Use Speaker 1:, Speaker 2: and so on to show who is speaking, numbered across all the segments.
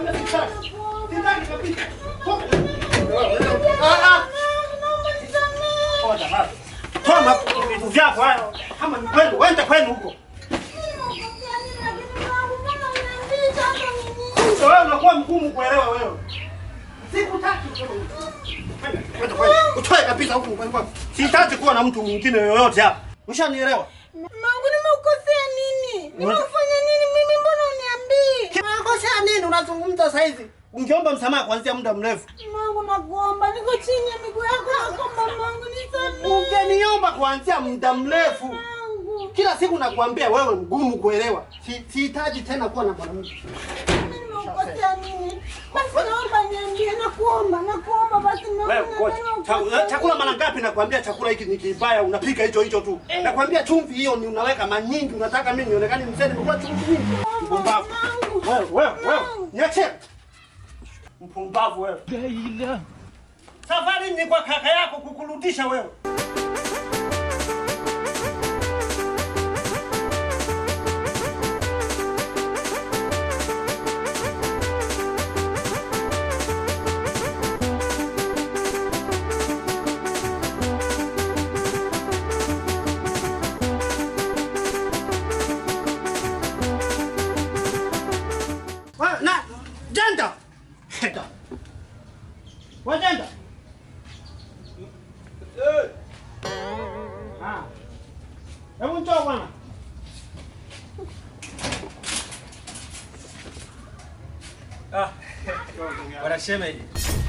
Speaker 1: nakwambia sitaki. Sitaki kabisa. Toma vitu vyako hayo. Kama ni kwenu, wende kwenu huko. Wewe unakuwa mgumu kuelewa wewe. Sikutaki. Wende kwenu. Utoe kabisa huko kwenu. Sitaki kuwa na mtu mwingine yoyote hapa. Ushanielewa?
Speaker 2: Mangu nimekukosea nini? Nimefanya nini mimi, mbona uniambii?
Speaker 1: Unakosea nini unazungumza sasa hivi? Ungeomba msamaha kuanzia muda mrefu.
Speaker 2: Mangu nakuomba, niko chini ya miguu yako nakuomba Mangu nisamehe.
Speaker 1: Ungeniomba kuanzia muda mrefu.
Speaker 2: Mangu.
Speaker 1: Kila siku nakwambia wewe mgumu kuelewa. Sihitaji tena kuwa na mwanamke.
Speaker 2: Nimekukosea nini? Basi naomba niambie, nakuomba basi
Speaker 1: wewe chakula mara ngapi nakwambia chakula hiki ni kibaya, unapika hicho tu. Nakwambia chumvi hiyo ni unaweka mara nyingi, unataka mimi nionekane mzee nimekuwa chumvi nyingi. Mpumbavu. Wewe. Niache. Mpumbavu wewe. Safari ni kwa kaka yako kukurudisha wewe. Wajenda. Hebu njoo bwana.
Speaker 3: Bwana shemeji.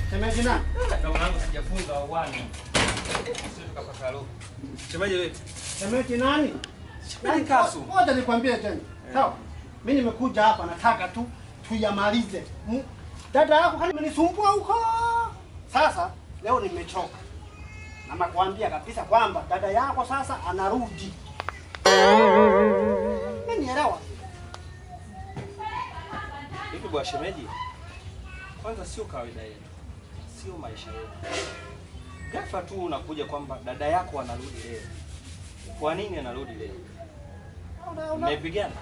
Speaker 1: Shemeji nani?
Speaker 3: Ndio mwanangu sijafunga wani. Sisi tukapata roho. Shemeji wewe.
Speaker 1: Shemeji nani?
Speaker 3: Nani Kasu?
Speaker 1: Ngoja nikwambie tena. Sawa. Mimi nimekuja hapa nataka tu tuyamalize. Dada yako kani amenisumbua huko. Sasa leo nimechoka. Na nakwambia kabisa kwamba dada yako sasa anarudi. Mimi nielewa.
Speaker 3: Hivi bwana shemeji. Kwanza sio kawaida yetu. Sio maisha yetu. Ghafla tu unakuja kwamba dada yako anarudi leo. Kwa nini anarudi leo? Mmepigana?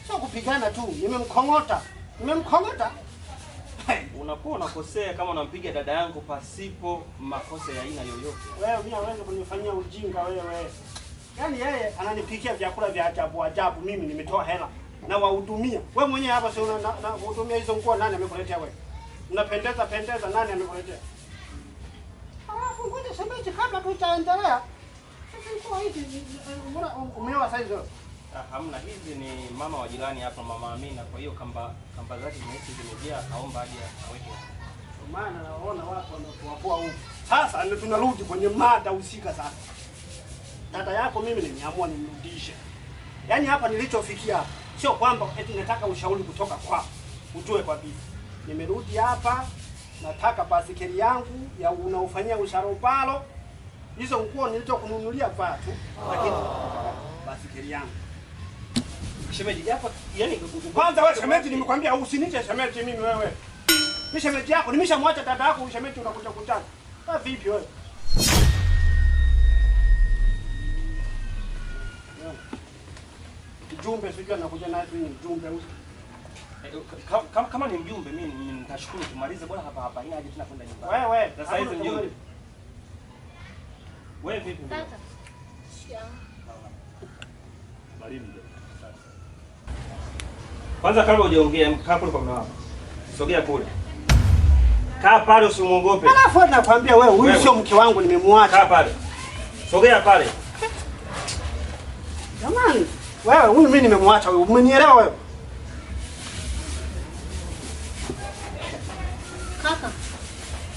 Speaker 1: Sio kupigana tu, nimemkongota.
Speaker 3: Unakuwa unakosea kama unampiga dada yangu pasipo makosa ya aina yoyote.
Speaker 1: Wewe mimi hawezi kunifanyia ujinga wewe. Yaani yeye ananipikia vyakula vya ajabu, mimi nimetoa hela na wahudumia. Wewe mwenyewe hapa sio unahudumia hizo nguo, nani amekuletea wewe? Unapendeza nani amekuletea? Alafu ngoja shemeji kabla tutaendelea. Sasa nguo hizi umeoa size wewe?
Speaker 3: Hamna, hizi ni mama wa jirani hapa, mama Amina. Kwa hiyo kamba zake zimejaa, naomba hadi aweke.
Speaker 1: Maana naona watu wanatuapua huko. Sasa ndio tunarudi kwenye mada husika sasa. Dada yako mimi nimeamua nimrudishe. Yaani hapa nilichofikia sio kwamba eti nataka ushauri kutoka kwako. Ujue kwa bibi. Nimerudi hapa nataka basikeli yangu ya unaofanyia usharobalo. Hizo nguo nilizokununulia vaa tu, lakini basikeli yangu.
Speaker 3: Shemeji hapa, yani
Speaker 1: kwanza wewe shemeji nimekwambia usiniche shemeji mimi wewe. Mimi shemeji yako nimeshamwacha dada yako shemeji unakuja kutana. Ah vipi wewe? Mjumbe sijui anakuja na mjumbe huyu.
Speaker 3: Kama ni mjumbe mimi nitashukuru tumalize bwana hapa. Ina haja tena kwenda nyumbani.
Speaker 1: Wewe
Speaker 3: sasa hizo mjumbe. Wewe vipi?
Speaker 2: Tata.
Speaker 3: Mwalimu. Kwanza kabla hujaongea kaa kule kwa mama wako. Sogea kule. Kaa pale usimuogope.
Speaker 1: Alafu nakwambia wewe huyu sio mke wangu nimemwacha.
Speaker 3: Kaa pale. Sogea pale.
Speaker 1: Jamani, wewe huyu mimi nimemwacha wewe. Umenielewa wewe?
Speaker 2: Kaka.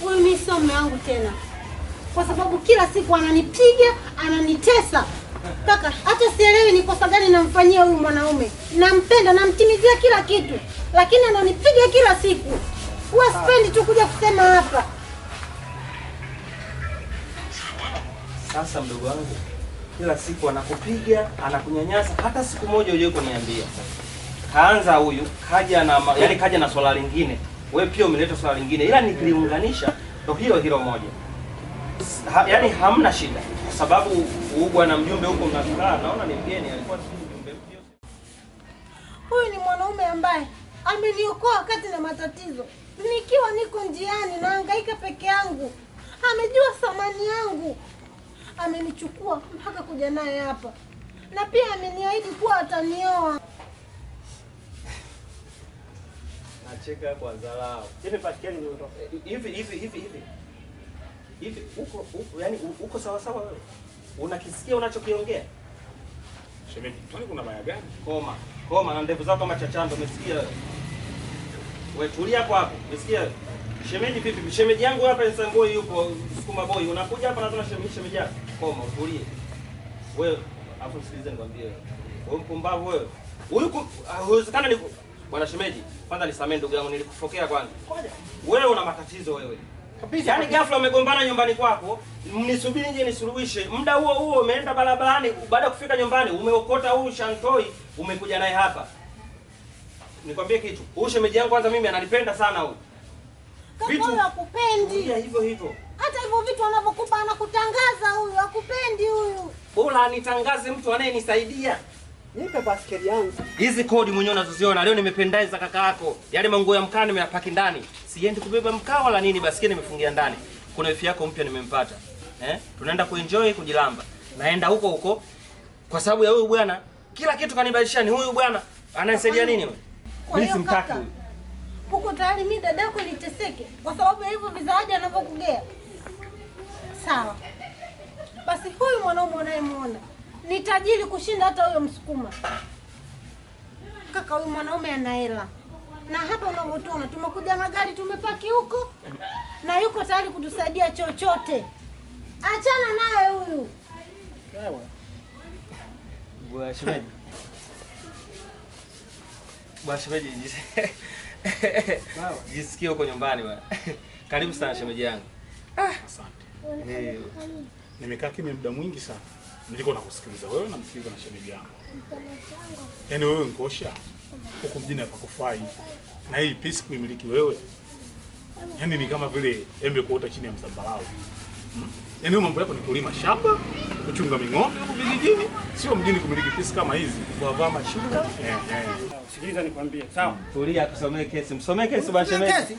Speaker 2: Huyu mimi sio mume wangu tena. Kwa sababu kila siku ananipiga, ananitesa. Kaka, hata sielewi ni kosa gani namfanyia huyu mwanaume. Nampenda, namtimizia kila kitu, lakini ananipiga kila siku. Huwa sipendi tu kuja kusema hapa.
Speaker 3: Sasa mdogo wangu, kila siku anakupiga, anakunyanyasa, hata siku moja hujai kuniambia. Kaanza huyu, kaja na swala lingine. Wewe pia umeleta swala lingine. Ila nikiliunganisha ndio hilo moja. Yaani hamna shida. Kwa sababu bwana mjumbe huko mnakaa, naona ni mgeni, alikuwa si mjumbe mpya.
Speaker 2: Huyu ni mwanaume ambaye Ameniokoa wakati na matatizo. Nikiwa niko njiani nahangaika peke yangu. Amejua thamani yangu. Amenichukua mpaka kuja naye hapa. Na pia ameniahidi kuwa atanioa.
Speaker 3: Nacheka kwa dharau.
Speaker 1: Hivi Baskeli niondoke.
Speaker 3: Hivi uko sawa sawa wewe? Unakisikia unachokiongea?
Speaker 4: Shemeji, kwani kuna baya gani?
Speaker 3: Koma na ndevu zako kama chachando, umesikia? Wewe tulia hapo hapo. Umesikia? Shemeji vipi? Shemeji yangu hapa Nsamboi yupo Sukuma Boy. Unakuja hapa na shemeji yako. Koma, utulie. Wewe afu sikiliza nikwambie. Wewe mpumbavu wewe. Huyu huwezekana ni bwana shemeji. Kwanza nisamee ndugu yangu, nilikufokea kwanza. Wewe una matatizo wewe.
Speaker 1: Kabisa.
Speaker 3: Yaani ghafla umegombana nyumbani kwako, mnisubiri nje nisuluhishe. Muda huo umeenda barabarani, baada ya kufika nyumbani umeokota huyu Shantoi, umekuja naye hapa. Nikwambie kitu. Huyu shemeji yangu kwanza mimi ananipenda sana huyu.
Speaker 2: Kaka huyu hakupendi.
Speaker 3: Hivyo.
Speaker 2: Hata hivyo vitu anavyokupa anakutangaza huyu, hakupendi huyu.
Speaker 3: Bora anitangaze mtu anayenisaidia.
Speaker 1: Nipe Baskeli yangu.
Speaker 3: Hizi kodi mwenyewe unazoziona leo nimependeza kaka yako. Yale manguo ya mkaa nimeyapaki ndani. Siendi kubeba mkaa wala nini, basi nimefungia ndani. Kuna wifi yako mpya nimempata. Tunaenda kuenjoy kujilamba. Naenda huko kwa sababu ya huyu bwana. Kila kitu kanibadilishia ni huyu bwana. Ananisaidia nini wewe? Mimi simtaki huyu.
Speaker 2: Huko tayari mimi dadako niteseke kwa sababu ya hivyo vizawaji anavyokugea. Sawa. Basi huyu mwanaume unayemuona ni tajiri kushinda hata huyo Msukuma. Kaka, huyu mwanaume ana hela. Na hapa unavyotuona tumekuja na gari tumepaki huko na yuko tayari kutusaidia chochote. Achana naye huyu.
Speaker 1: Sawa.
Speaker 3: Bwana shemeji. Bwana shemeji. Jisikie huko nyumbani bwana. Karibu sana shemeji yangu.
Speaker 4: Asante. Nimekaa kimya muda mwingi sana. Nilikuwa nakusikiliza wewe na msikiliza na shemeji yangu. Yaani wewe ngosha huko mjini hapakufai. Na hii pisi kuimiliki wewe. Yaani ni kama vile embe kuota chini ya msambarau. Yaani mambo yako ni kulima shamba, kuchunga ming'ombe huko vijijini, sio mjini kumiliki pisi kama hizi. Kuvaa mashuka.
Speaker 1: Sikiliza nikwambie. Sawa.
Speaker 3: Tulia kusomea kesi. Msomee kesi bwana shemeji.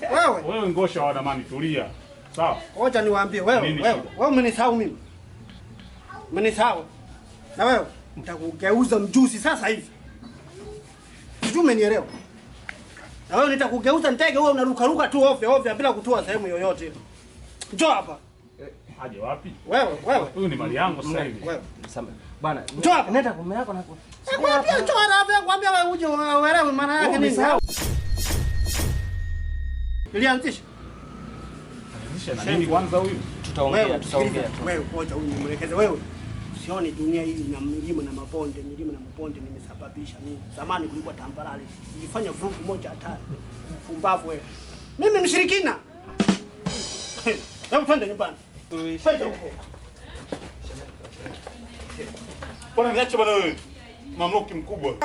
Speaker 1: Wewe
Speaker 4: ngosha wa damani tulia. Sawa.
Speaker 1: Ngoja niwaambie wewe umenisahau mimi. Umenisahau. Na wewe nitakugeuza mjusi sasa hivi. Sijui umenielewa. Na wewe nitakugeuza ntege wewe unaruka tu ovyo bila kutua sehemu yoyote. Njoo hapa.
Speaker 4: Aje wapi?
Speaker 1: Wewe.
Speaker 4: Huyu ni mali yangu sasa hivi.
Speaker 1: Wewe.
Speaker 3: Bwana,
Speaker 1: njoo hapa.
Speaker 3: Nenda kwa mume wako na
Speaker 1: Nakwambia njoo hapa, nakwambia wewe uje uelewe maana yake nini. Ilianzisha.
Speaker 4: Na nini kwanza huyu?
Speaker 3: Tutaongea.
Speaker 1: Wewe ngoja huyu nimwelekeze wewe. Usione dunia hii ina milima na mabonde nimesababisha mimi. Zamani kulikuwa tambarare. Nilifanya vurugu moja hatari. Mpumbavu wewe. Mimi mshirikina. Hebu twende nyumbani. Twende huko.
Speaker 4: Bwana niache bwana wewe. Mamluki mkubwa.